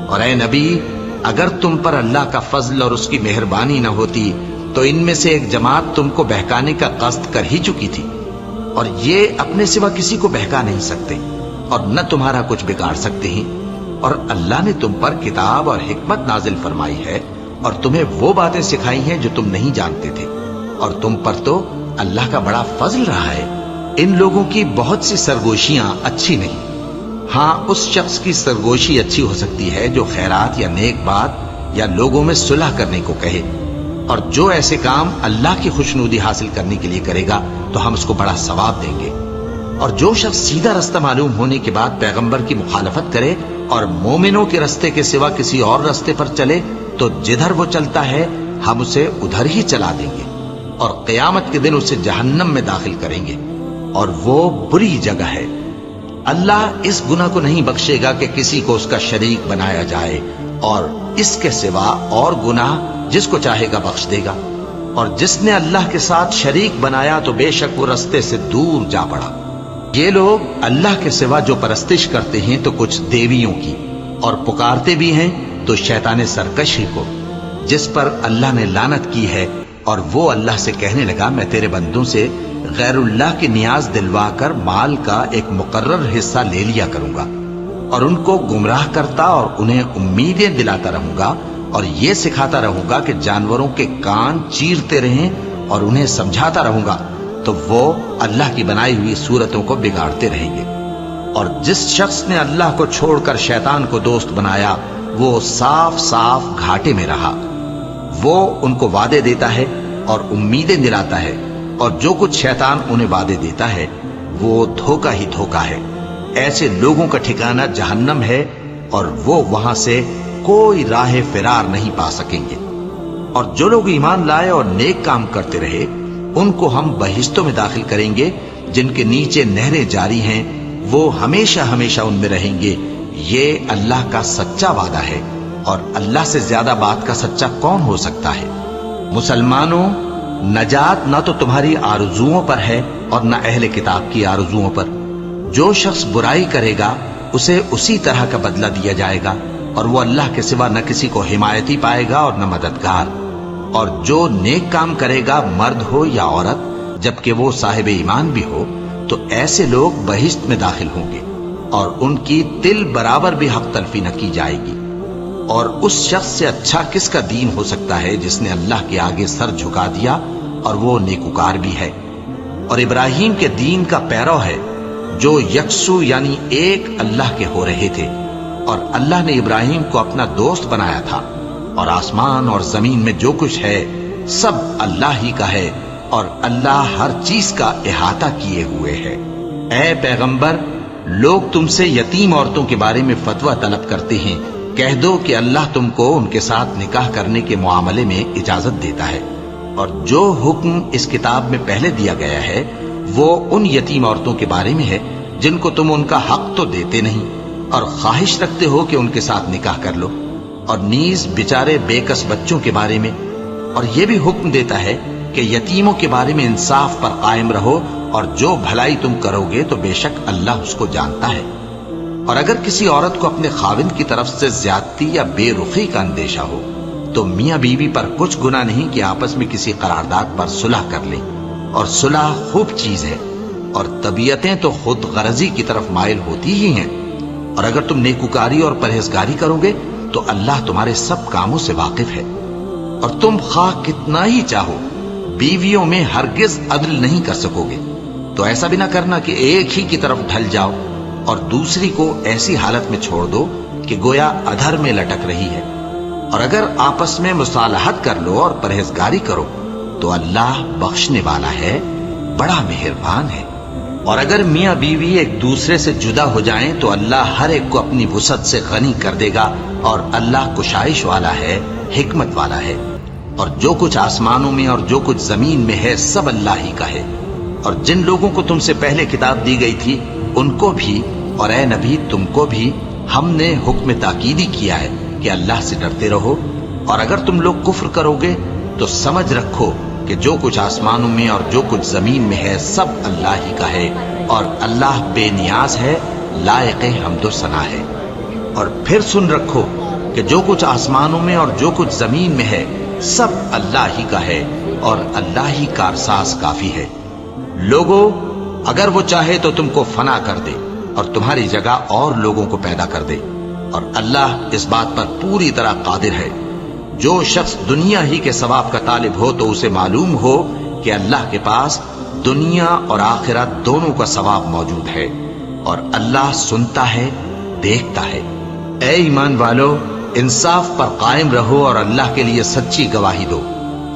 اور اے نبی، اگر تم پر اللہ کا فضل اور اس کی مہربانی نہ ہوتی تو ان میں سے ایک جماعت تم کو بہکانے کا قصد کر ہی چکی تھی، اور یہ اپنے سوا کسی کو بہکا نہیں سکتے اور نہ تمہارا کچھ بگاڑ سکتے ہیں۔ اور اللہ نے تم پر کتاب اور حکمت نازل فرمائی ہے اور تمہیں وہ باتیں سکھائی ہیں جو تم نہیں جانتے تھے، اور تم پر تو اللہ کا بڑا فضل رہا ہے۔ ان لوگوں کی بہت سی سرگوشیاں اچھی نہیں، ہاں اس شخص کی سرگوشی اچھی ہو سکتی ہے جو خیرات یا نیک بات یا لوگوں میں صلح کرنے کو کہے، اور جو ایسے کام اللہ کی خوشنودی حاصل کرنے کے لیے کرے گا تو ہم اس کو بڑا ثواب دیں گے۔ اور جو شخص سیدھا رستہ معلوم ہونے کے بعد پیغمبر کی مخالفت کرے اور مومنوں کے رستے کے سوا کسی اور رستے پر چلے تو جدھر وہ چلتا ہے ہم اسے ادھر ہی چلا دیں گے اور قیامت کے دن اسے جہنم میں داخل کریں گے اور وہ بری جگہ ہے۔ اللہ اس گناہ کو نہیں بخشے گا کہ کسی کو اس کا شریک بنایا جائے، اور اس کے سوا اور گناہ جس کو چاہے گا بخش دے گا، اور جس نے اللہ کے ساتھ شریک بنایا تو بے شک وہ رستے سے دور جا پڑا۔ یہ لوگ اللہ کے سوا جو پرستش کرتے ہیں تو کچھ دیویوں کی، اور پکارتے بھی ہیں تو شیطان سرکشی کو، جس پر اللہ نے لعنت کی ہے، اور وہ اللہ سے کہنے لگا میں تیرے بندوں سے غیر اللہ کی نیاز دلوا کر مال کا ایک مقرر حصہ لے لیا کروں گا، اور ان کو گمراہ کرتا اور انہیں امیدیں دلاتا رہوں گا، اور یہ سکھاتا رہوں گا کہ جانوروں کے کان چیرتے رہیں، اور انہیں سمجھاتا رہوں گا تو وہ اللہ کی بنائی ہوئی صورتوں کو بگاڑتے رہیں گے۔ اور جس شخص نے اللہ کو چھوڑ کر شیطان کو دوست بنایا وہ صاف صاف گھاٹے میں رہا۔ وہ ان کو وعدے دیتا ہے اور امیدیں دلاتا ہے، اور جو کچھ شیطان انہیں وعدے دیتا ہے وہ دھوکہ ہی دھوکہ ہے۔ ایسے لوگوں کا ٹھکانہ جہنم ہے، اور وہ وہاں سے کوئی راہ فرار نہیں پا سکیں گے۔ اور جو لوگ ایمان لائے اور نیک کام کرتے رہے ان کو ہم بہشتوں میں داخل کریں گے جن کے نیچے نہریں جاری ہیں، وہ ہمیشہ ہمیشہ ان میں رہیں گے۔ یہ اللہ کا سچا وعدہ ہے، اور اللہ سے زیادہ بات کا سچا کون ہو سکتا ہے؟ مسلمانوں، نجات نہ تو تمہاری آرزوؤں پر ہے اور نہ اہل کتاب کی آرزوؤں پر۔ جو شخص برائی کرے گا اسے اسی طرح کا بدلہ دیا جائے گا، اور وہ اللہ کے سوا نہ کسی کو حمایتی پائے گا اور نہ مددگار۔ اور جو نیک کام کرے گا مرد ہو یا عورت جبکہ وہ صاحب ایمان بھی ہو تو ایسے لوگ بہشت میں داخل ہوں گے، اور ان کی تل برابر بھی حق تلفی نہ کی جائے گی۔ اور اس شخص سے اچھا کس کا دین ہو سکتا ہے جس نے اللہ کے آگے سر جھکا دیا اور وہ نیکوکار بھی ہے، اور ابراہیم کے دین کا پیرو ہے جو یکسو یعنی ایک اللہ کے ہو رہے تھے، اور اللہ نے ابراہیم کو اپنا دوست بنایا تھا۔ اور آسمان اور زمین میں جو کچھ ہے سب اللہ ہی کا ہے، اور اللہ ہر چیز کا احاطہ کیے ہوئے ہے۔ اے پیغمبر، لوگ تم سے یتیم عورتوں کے بارے میں فتویٰ طلب کرتے ہیں، کہہ دو کہ اللہ تم کو ان کے ساتھ نکاح کرنے کے معاملے میں اجازت دیتا ہے، اور جو حکم اس کتاب میں پہلے دیا گیا ہے وہ ان یتیم عورتوں کے بارے میں ہے جن کو تم ان کا حق تو دیتے نہیں، اور خواہش رکھتے ہو کہ ان کے ساتھ نکاح کر لو، اور نیز بیچارے بے کس بچوں کے بارے میں، اور یہ بھی حکم دیتا ہے کہ یتیموں کے بارے میں انصاف پر قائم رہو، اور جو بھلائی تم کرو گے تو بے شک اللہ اس کو جانتا ہے۔ اور اگر کسی عورت کو اپنے خاوند کی طرف سے زیادتی یا بے رخی کا اندیشہ ہو تو میاں بیوی پر کچھ گناہ نہیں کہ آپس میں کسی قرارداد پر صلح کر لیں، اور صلح خوب چیز ہے، اور طبیعتیں تو خود غرضی کی طرف مائل ہوتی ہی ہیں۔ اور اگر تم نیکوکاری اور پرہیزگاری کرو گے تو اللہ تمہارے سب کاموں سے واقف ہے۔ اور تم خواہ کتنا ہی چاہو بیویوں میں ہرگز عدل نہیں کر سکو گے، تو ایسا بھی نہ کرنا کہ ایک ہی کی طرف ڈھل جاؤ اور دوسری کو ایسی حالت میں چھوڑ دو کہ گویا ادھر میں لٹک رہی ہے۔ اور اگر آپس میں مصالحت کر لو اور پرہیزگاری کرو تو اللہ بخشنے والا ہے، بڑا مہربان ہے۔ اور اگر میاں بیوی ایک دوسرے سے جدا ہو جائیں تو اللہ ہر ایک کو اپنی وسعت سے غنی کر دے گا، اور اللہ کشائش والا ہے، حکمت والا ہے۔ اور جو کچھ آسمانوں میں اور جو کچھ زمین میں ہے سب اللہ ہی کا ہے۔ اور جن لوگوں کو تم سے پہلے کتاب دی گئی تھی ان کو بھی اور اے نبی تم کو بھی ہم نے حکم تاکیدی کیا ہے کہ اللہ سے ڈرتے رہو، اور اگر تم لوگ کفر کرو گے تو سمجھ رکھو کہ جو کچھ آسمانوں میں اور جو کچھ زمین میں ہے سب اللہ ہی کا ہے، اور اللہ بے نیاز ہے، لائق حمد و ثنا ہے۔ اور پھر سن رکھو کہ جو کچھ آسمانوں میں اور جو کچھ زمین میں ہے سب اللہ ہی کا ہے، اور اللہ ہی کارساز کافی ہے۔ لوگو، اگر وہ چاہے تو تم کو فنا کر دے اور تمہاری جگہ اور لوگوں کو پیدا کر دے، اور اللہ اس بات پر پوری طرح قادر ہے۔ جو شخص دنیا ہی کے ثواب کا طالب ہو تو اسے معلوم ہو کہ اللہ کے پاس دنیا اور آخرت دونوں کا ثواب موجود ہے، اور اللہ سنتا ہے، دیکھتا ہے۔ اے ایمان والو، انصاف پر قائم رہو اور اللہ کے لیے سچی گواہی دو،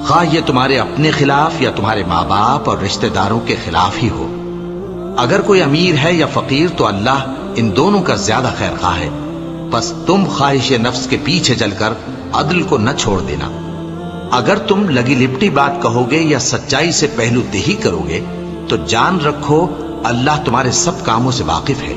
خواہ یہ تمہارے اپنے خلاف یا تمہارے ماں باپ اور رشتہ داروں کے خلاف ہی ہو۔ اگر کوئی امیر ہے یا فقیر تو اللہ ان دونوں کا زیادہ خیر خواہ ہے، بس تم خواہش نفس کے پیچھے چل کر عدل کو نہ چھوڑ دینا۔ اگر تم لگی لپٹی بات کہو گے یا سچائی سے پہلو دہی کرو گے تو جان رکھو اللہ تمہارے سب کاموں سے واقف ہے۔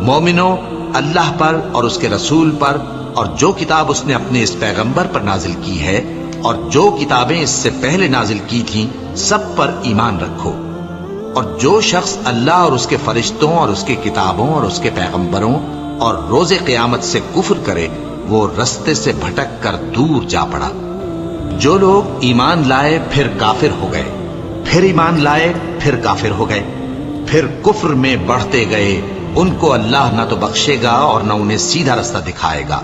مومنو، اللہ پر اور اس کے رسول پر اور جو کتاب اس نے اپنے اس پیغمبر پر نازل کی ہے اور جو کتابیں اس سے پہلے نازل کی تھیں سب پر ایمان رکھو۔ اور جو شخص اللہ اور اس کے فرشتوں اور اس کے کتابوں اور اس کے پیغمبروں اور روز قیامت سے کفر کرے وہ رستے سے بھٹک کر دور جا پڑا۔ جو لوگ ایمان لائے پھر کافر ہو گئے، پھر ایمان لائے پھر کافر ہو گئے، پھر کفر میں بڑھتے گئے، ان کو اللہ نہ تو بخشے گا اور نہ انہیں سیدھا رستہ دکھائے گا۔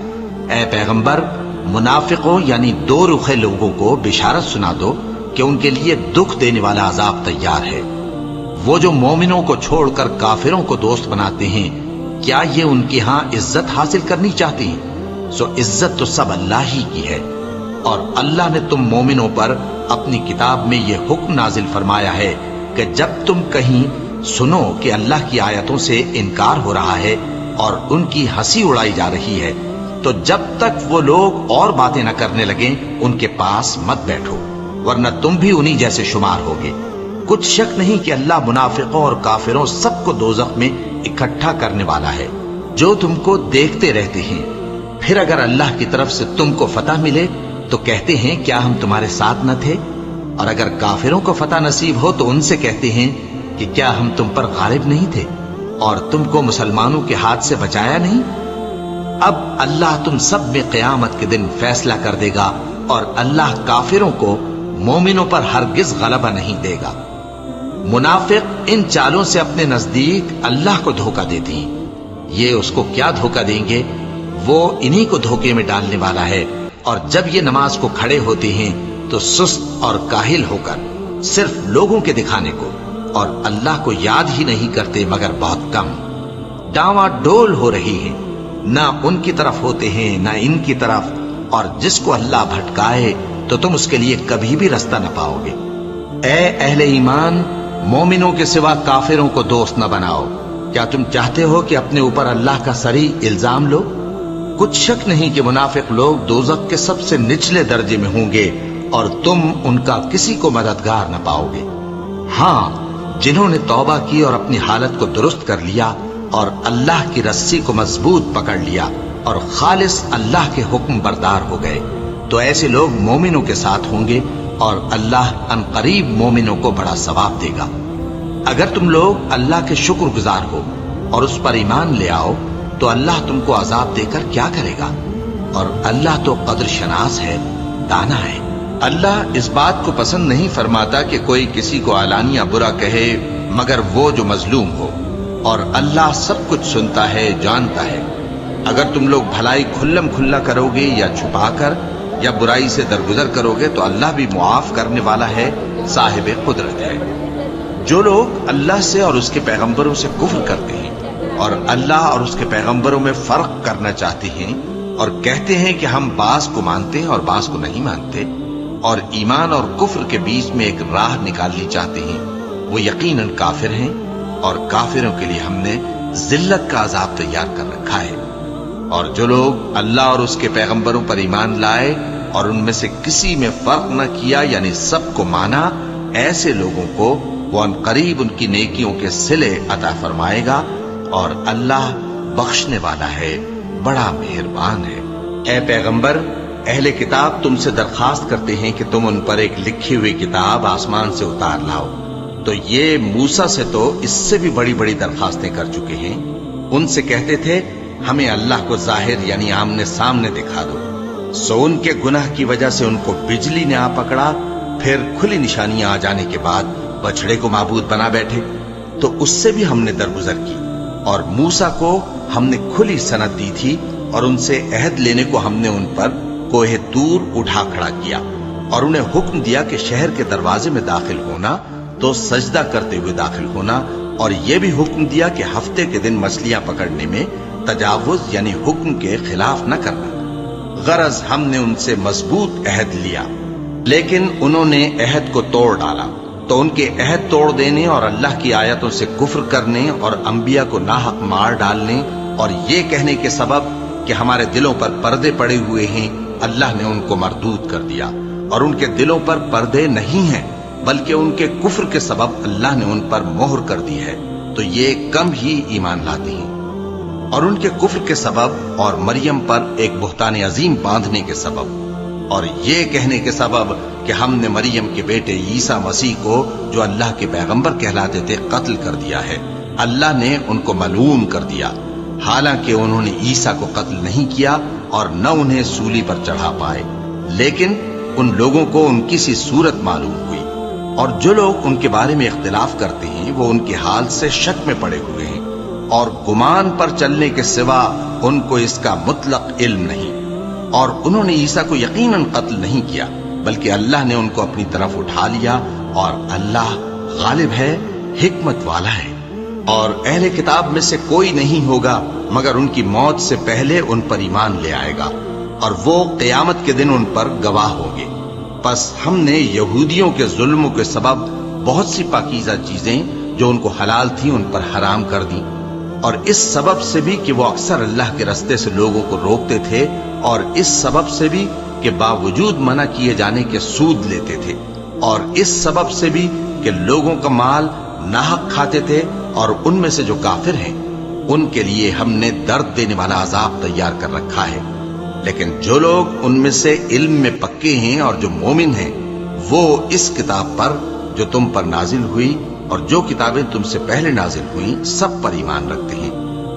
اے پیغمبر، منافقوں یعنی دو رخے لوگوں کو بشارت سنا دو کہ ان کے لیے دکھ دینے والا عذاب تیار ہے۔ وہ جو مومنوں کو چھوڑ کر کافروں کو دوست بناتے ہیں، کیا یہ ان کے ہاں عزت حاصل کرنی چاہتی ہیں؟ سو عزت تو سب اللہ ہی کی ہے۔ اور اللہ نے تم مومنوں پر اپنی کتاب میں یہ حکم نازل فرمایا ہے کہ جب تم کہیں سنو کہ اللہ کی آیتوں سے انکار ہو رہا ہے اور ان کی ہنسی اڑائی جا رہی ہے تو جب تک وہ لوگ اور باتیں نہ کرنے لگیں ان کے پاس مت بیٹھو، ورنہ تم بھی انہی جیسے شمار ہوگے۔ کچھ شک نہیں کہ اللہ منافقوں اور کافروں سب کو دوزخ میں اکٹھا کرنے والا ہے جو تم کو دیکھتے رہتے ہیں۔ پھر اگر اللہ کی طرف سے تم کو فتح ملے تو کہتے ہیں کیا ہم تمہارے ساتھ نہ تھے؟ اور اگر کافروں کو فتح نصیب ہو تو ان سے کہتے ہیں کہ کیا ہم تم پر غالب نہیں تھے اور تم کو مسلمانوں کے ہاتھ سے بچایا نہیں؟ اب اللہ تم سب میں قیامت کے دن فیصلہ کر دے گا اور اللہ کافروں کو مومنوں پر ہرگز غلبہ نہیں دے گا۔ منافق ان چالوں سے اپنے نزدیک اللہ کو دھوکہ دیتے ہیں، یہ اس کو کیا دھوکہ دیں گے؟ وہ انہی کو دھوکے میں ڈالنے والا ہے۔ اور جب یہ نماز کو کھڑے ہوتے ہیں تو سست اور کاہل ہو کر صرف لوگوں کے دکھانے کو اور اللہ کو یاد ہی نہیں کرتے مگر بہت کم، ڈاواں ڈول ہو رہی ہیں، نہ ان کی طرف ہوتے ہیں نہ ان کی طرف، اور جس کو اللہ بھٹکائے تو تم اس کے لیے کبھی بھی رستہ نہ پاؤ گے۔ اے اہل ایمان، مومنوں کے سوا کافروں کو دوست نہ بناؤ۔ کیا تم چاہتے ہو کہ اپنے اوپر اللہ کا صریح الزام لو؟ کچھ شک نہیں کہ منافق لوگ دوزخ کے سب سے نچلے درجے میں ہوں گے اور تم ان کا کسی کو مددگار نہ پاؤ گے۔ ہاں، جنہوں نے توبہ کی اور اپنی حالت کو درست کر لیا اور اللہ کی رسی کو مضبوط پکڑ لیا اور خالص اللہ کے حکم بردار ہو گئے تو ایسے لوگ مومنوں کے ساتھ ہوں گے اور اللہ عنقریب مومنوں کو بڑا ثواب دے گا۔ اگر تم لوگ اللہ کے شکر گزار ہو اور اس پر ایمان لے آؤ تو اللہ تم کو عذاب دے کر کیا کرے گا؟ اور اللہ تو قدر شناس ہے، دانا ہے۔ اللہ اس بات کو پسند نہیں فرماتا کہ کوئی کسی کو علانیہ برا کہے مگر وہ جو مظلوم ہو، اور اللہ سب کچھ سنتا ہے، جانتا ہے۔ اگر تم لوگ بھلائی کھلم کھلا کرو گے یا چھپا کر یا برائی سے درگزر کرو گے تو اللہ بھی معاف کرنے والا ہے، صاحب قدرت ہے۔ جو لوگ اللہ سے اور اس کے پیغمبروں سے کفر کرتے ہیں اور اللہ اور اس کے پیغمبروں میں فرق کرنا چاہتے ہیں اور کہتے ہیں کہ ہم بعض کو مانتے ہیں اور بعض کو نہیں مانتے اور ایمان اور کفر کے بیچ میں ایک راہ نکالنی چاہتے ہیں، وہ یقیناً کافر ہیں اور کافروں کے لیے ہم نے ذلت کا عذاب تیار کر رکھا ہے۔ اور جو لوگ اللہ اور اس کے پیغمبروں پر ایمان لائے اور ان میں سے کسی میں فرق نہ کیا یعنی سب کو مانا، ایسے لوگوں کو وہ عنقریب ان کی نیکیوں کے صلے عطا فرمائے گا اور اللہ بخشنے والا ہے، بڑا مہربان ہے۔ اے پیغمبر، اہل کتاب تم سے درخواست کرتے ہیں کہ تم ان پر ایک لکھی ہوئی کتاب آسمان سے اتار لاؤ، تو یہ موسیٰ سے تو اس سے بھی بڑی بڑی درخواستیں کر چکے ہیں۔ ان سے کہتے تھے ہمیں اللہ کو ظاہر یعنی آمنے سامنے دکھا دو، سو ان کے گناہ کی وجہ سے ان کو بجلی نے آ پکڑا، پھر کھلی نشانیاں آ جانے کے بعد بچڑے کو معبود بنا بیٹھے، تو اس سے بھی ہم نے درگزر کی۔ اور موسیٰ کو ہم نے کھلی سند دی تھی اور ان سے عہد لینے کو ہم نے ان پر کوہ طور اٹھا کھڑا کیا اور انہیں حکم دیا کہ شہر کے دروازے میں داخل ہونا تو سجدہ کرتے ہوئے داخل ہونا، اور یہ بھی حکم دیا کہ ہفتے کے دن مچھلیاں پکڑنے میں تجاوز یعنی حکم کے خلاف نہ کرنا۔ غرض ہم نے ان سے مضبوط عہد لیا لیکن انہوں نے عہد کو توڑ ڈالا تو ان کے عہد توڑ دینے اور اللہ کی آیتوں سے کفر کرنے اور انبیاء کو ناحق مار ڈالنے اور یہ کہنے کے سبب کہ ہمارے دلوں پر پردے پڑے ہوئے ہیں، اللہ نے ان کو مردود کر دیا، اور ان کے دلوں پر پردے نہیں ہیں بلکہ ان کے کفر کے سبب اللہ نے ان پر مہر کر دی ہے، تو یہ کم ہی ایمان لاتے ہیں۔ اور ان کے کفر کے سبب اور مریم پر ایک بہتان عظیم باندھنے کے سبب اور یہ کہنے کے سبب کہ ہم نے مریم کے بیٹے عیسیٰ مسیح کو جو اللہ کے پیغمبر کہلاتے تھے قتل کر دیا ہے، اللہ نے ان کو ملعون کر دیا، حالانکہ انہوں نے عیسیٰ کو قتل نہیں کیا اور نہ انہیں سولی پر چڑھا پائے، لیکن ان لوگوں کو ان کی سی صورت معلوم ہوئی، اور جو لوگ ان کے بارے میں اختلاف کرتے ہیں وہ ان کے حال سے شک میں پڑے ہوئے ہیں، اور گمان پر چلنے کے سوا ان کو اس کا مطلق علم نہیں، اور انہوں نے عیسیٰ کو یقیناً قتل نہیں کیا بلکہ اللہ نے ان کو اپنی طرف اٹھا لیا، اور اللہ غالب ہے، حکمت والا ہے۔ اور اہل کتاب میں سے کوئی نہیں ہوگا مگر ان کی موت سے پہلے ان پر ایمان لے آئے گا، اور وہ قیامت کے دن ان پر گواہ ہوں گے۔ پس ہم نے یہودیوں کے ظلموں کے سبب بہت سی پاکیزہ چیزیں جو ان کو حلال تھیں ان پر حرام کر دیں، اور اس سبب سے بھی کہ وہ اکثر اللہ کے رستے سے لوگوں کو روکتے تھے، اور اس سبب سے بھی کہ باوجود منع کیے جانے کے سود لیتے تھے، اور اس سبب سے بھی کہ لوگوں کا مال ناحق کھاتے تھے، اور ان میں سے جو کافر ہیں ان کے لیے ہم نے درد دینے والا عذاب تیار کر رکھا ہے۔ لیکن جو لوگ ان میں سے علم میں پکے ہیں اور جو مومن ہیں وہ اس کتاب پر جو تم پر نازل ہوئی اور جو کتابیں تم سے پہلے نازل ہوئیں سب پر ایمان رکھتے ہیں،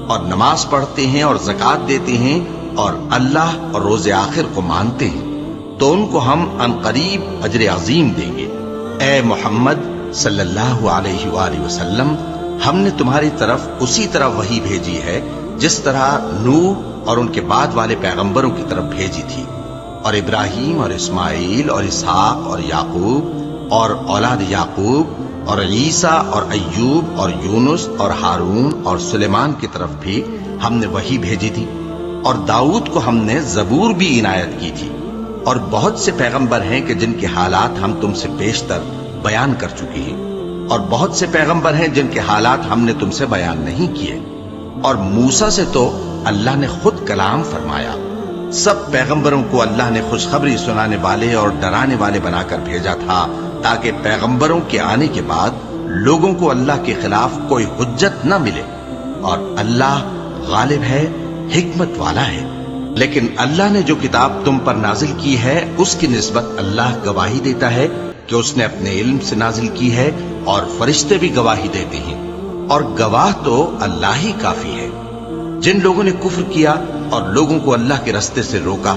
اور نماز پڑھتے ہیں اور زکوٰۃ دیتے ہیں اور اللہ اور روز آخر کو مانتے ہیں، تو ان کو ہم عنقریب اجر عظیم دیں گے۔ اے محمد صلی اللہ علیہ وآلہ وسلم، ہم نے تمہاری طرف اسی طرح وحی بھیجی ہے جس طرح نوح اور ان کے بعد والے پیغمبروں کی طرف بھیجی تھی، اور ابراہیم اور اسماعیل اور اسحاق اور یعقوب اور اولاد یعقوب اور عیسیٰ اور ایوب اور یونس اور ہارون اور سلیمان کی طرف بھی ہم نے وحی بھیجی تھی، اور داؤد کو ہم نے زبور بھی عنایت کی تھی، اور بہت سے پیغمبر ہیں کہ جن کے حالات ہم تم سے بیشتر بیان کر چکے ہیں، اور بہت سے پیغمبر ہیں جن کے حالات ہم نے تم سے بیان نہیں کیے، اور موسیٰ سے تو اللہ نے خود کلام فرمایا۔ سب پیغمبروں کو اللہ نے خوشخبری سنانے والے اور ڈرانے والے بنا کر بھیجا تھا تاکہ پیغمبروں کے آنے کے بعد لوگوں کو اللہ کے خلاف کوئی حجت نہ ملے، اور اللہ غالب ہے، حکمت والا ہے۔ لیکن اللہ نے جو کتاب تم پر نازل کی ہے اس کی نسبت اللہ گواہی دیتا ہے کہ اس نے اپنے علم سے نازل کی ہے، اور فرشتے بھی گواہی دیتے ہیں، اور گواہ تو اللہ ہی کافی ہے۔ جن لوگوں نے کفر کیا اور لوگوں کو اللہ کے رستے سے روکا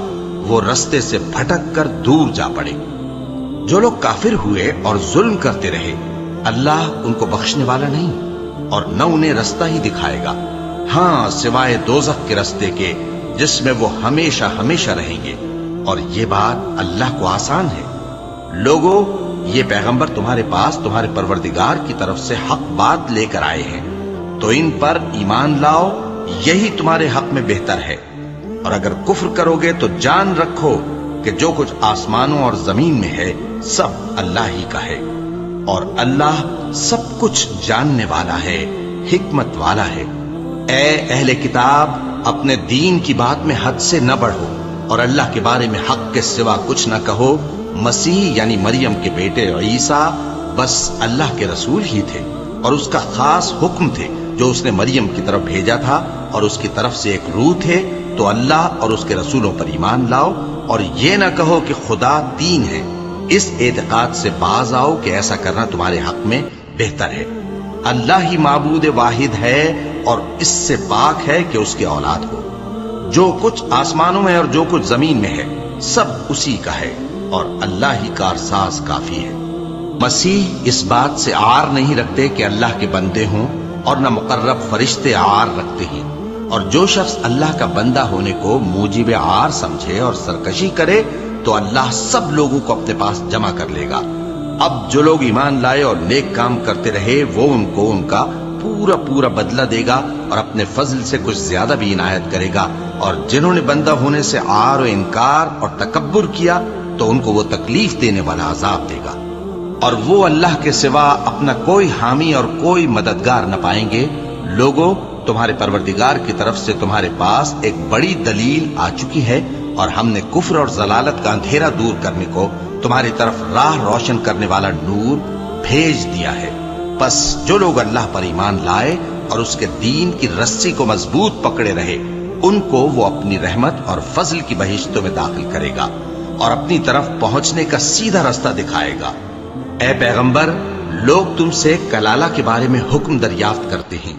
وہ رستے سے بھٹک کر دور جا پڑے۔ جو لوگ کافر ہوئے اور ظلم کرتے رہے اللہ ان کو بخشنے والا نہیں، اور نہ انہیں رستہ ہی دکھائے گا، ہاں سوائے دوزخ کے رستے کے جس میں وہ ہمیشہ ہمیشہ رہیں گے، اور یہ بات اللہ کو آسان ہے۔ لوگوں، یہ پیغمبر تمہارے پاس تمہارے پروردگار کی طرف سے حق بات لے کر آئے ہیں، تو ان پر ایمان لاؤ، یہی تمہارے حق میں بہتر ہے، اور اگر کفر کرو گے تو جان رکھو کہ جو کچھ آسمانوں اور زمین میں ہے سب اللہ ہی کا ہے، اور اللہ سب کچھ جاننے والا ہے، حکمت والا ہے۔ اے اہل کتاب، اپنے دین کی بات میں حد سے نہ بڑھو، اور اللہ کے بارے میں حق کے سوا کچھ نہ کہو۔ مسیح یعنی مریم کے بیٹے عیسیٰ بس اللہ کے رسول ہی تھے، اور اس کا خاص حکم تھے جو اس نے مریم کی طرف بھیجا تھا، اور اس کی طرف سے ایک روح تھے، تو اللہ اور اس کے رسولوں پر ایمان لاؤ، اور یہ نہ کہو کہ خدا تین ہے، اس اعتقاد سے باز آؤ کہ ایسا کرنا تمہارے حق میں بہتر ہے۔ اللہ ہی معبود واحد ہے اور اس سے پاک ہے کہ اس کی اولاد ہو۔ جو کچھ آسمانوں میں اور جو کچھ زمین میں ہے سب اسی کا ہے، اور اللہ ہی کارساز کافی ہے۔ مسیح اس بات سے عار نہیں رکھتے کہ اللہ کے بندے ہوں، اور نہ مقرب فرشتے عار رکھتے ہیں، اور جو شخص اللہ کا بندہ ہونے کو موجب عار سمجھے اور سرکشی کرے تو اللہ سب لوگوں کو اپنے پاس جمع کر لے گا۔ اب جو لوگ ایمان لائے اور نیک کام کرتے رہے وہ ان کو ان کا پورا پورا بدلہ دے گا، اور اپنے فضل سے کچھ زیادہ بھی عنایت کرے گا، اور جنہوں نے بندہ ہونے سے عار و انکار اور تکبر کیا تو ان کو وہ تکلیف دینے والا عذاب دے گا۔ اور وہ اللہ کے سوا اپنا کوئی حامی اور کوئی مددگار نہ پائیں گے۔ لوگوں، تمہارے پروردگار کی طرف سے تمہارے پاس ایک بڑی دلیل آ چکی ہے، اور ہم نے کفر اور ضلالت کا اندھیرا دور کرنے کو تمہاری طرف راہ روشن کرنے والا نور بھیج دیا ہے۔ پس جو لوگ اللہ پر ایمان لائے اور اس کے دین کی رسی کو مضبوط پکڑے رہے، ان کو وہ اپنی رحمت اور فضل کی بہشتوں میں داخل کرے گا اور اپنی طرف پہنچنے کا سیدھا راستہ دکھائے گا۔ اے پیغمبر، لوگ تم سے کلالہ کے بارے میں حکم دریافت کرتے ہیں۔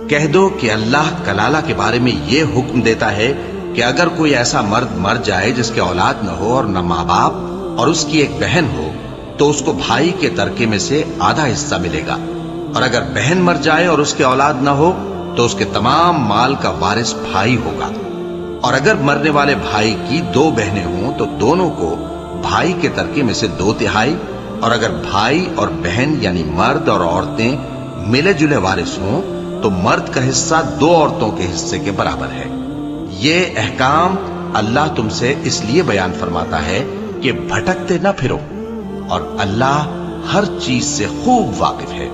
کہہ دو کہ اللہ کلالہ کے بارے میں یہ حکم دیتا ہے کہ اگر کوئی ایسا مرد مر جائے جس کے اولاد نہ ہو اور نہ ماں باپ اور اس کی ایک بہن ہو، تو اس کو بھائی کے ترکے میں سے آدھا حصہ ملے گا، اور اگر بہن مر جائے اور اس کے اولاد نہ ہو تو اس کے تمام مال کا وارث بھائی ہوگا۔ اور اگر مرنے والے بھائی کی 2 بہنیں ہوں تو دونوں کو بھائی کے ترکے میں سے 2/3، اور اگر بھائی اور بہن یعنی مرد اور عورتیں ملے جلے وارث ہوں تو مرد کا حصہ 2 عورتوں کے حصے کے برابر ہے۔ یہ احکام اللہ تم سے اس لیے بیان فرماتا ہے کہ بھٹکتے نہ پھرو، اور اللہ ہر چیز سے خوب واقف ہے۔